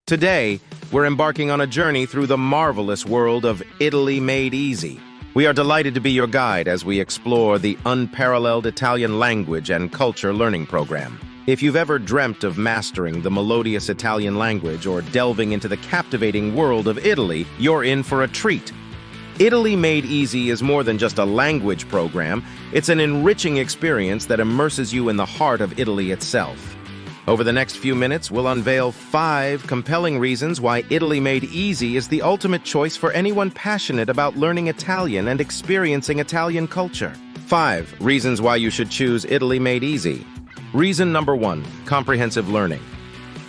Today, we're embarking on a journey through the marvelous world of Italy Made Easy. We are delighted to be your guide as we explore the unparalleled Italian language and culture learning program. If you've ever dreamt of mastering the melodious Italian language or delving into the captivating world of Italy, you're in for a treat. Italy Made Easy is more than just a language program. It's an enriching experience that immerses you in the heart of Italy itself. Over the next few minutes, we'll unveil 5 compelling reasons why Italy Made Easy is the ultimate choice for anyone passionate about learning Italian and experiencing Italian culture. 5 reasons why you should choose Italy Made Easy. Reason number 1, comprehensive learning.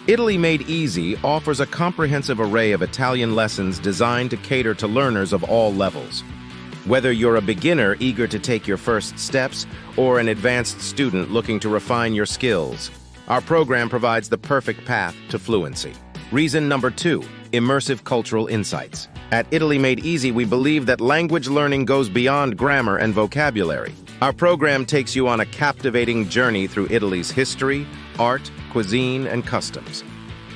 Italy Made Easy offers a comprehensive array of Italian lessons designed to cater to learners of all levels. Whether you're a beginner eager to take your first steps or an advanced student looking to refine your skills, our program provides the perfect path to fluency. Reason number 2, immersive cultural insights. At Italy Made Easy, we believe that language learning goes beyond grammar and vocabulary. Our program takes you on a captivating journey through Italy's history, art, cuisine, and customs.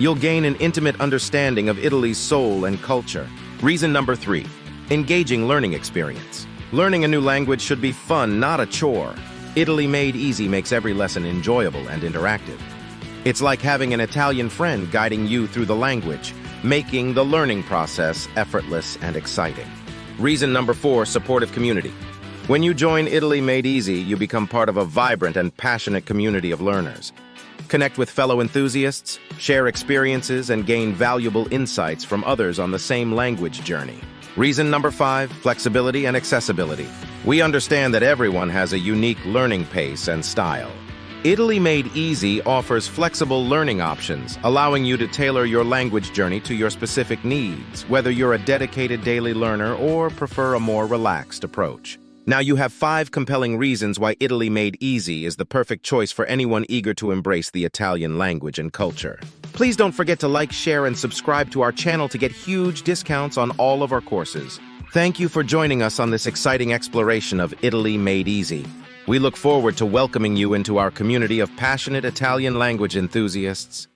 You'll gain an intimate understanding of Italy's soul and culture. Reason number 3, engaging learning experience. Learning a new language should be fun, not a chore. Italy Made Easy makes every lesson enjoyable and interactive. It's like having an Italian friend guiding you through the language, making the learning process effortless and exciting. Reason number 4, supportive community. When you join Italy Made Easy, you become part of a vibrant and passionate community of learners. Connect with fellow enthusiasts, share experiences, and gain valuable insights from others on the same language journey. Reason number 5, flexibility and accessibility. We understand that everyone has a unique learning pace and style. Italy Made Easy offers flexible learning options, allowing you to tailor your language journey to your specific needs, whether you're a dedicated daily learner or prefer a more relaxed approach. Now you have 5 compelling reasons why Italy Made Easy is the perfect choice for anyone eager to embrace the Italian language and culture. Please don't forget to like, share, and subscribe to our channel to get huge discounts on all of our courses. Thank you for joining us on this exciting exploration of Italy Made Easy. We look forward to welcoming you into our community of passionate Italian language enthusiasts.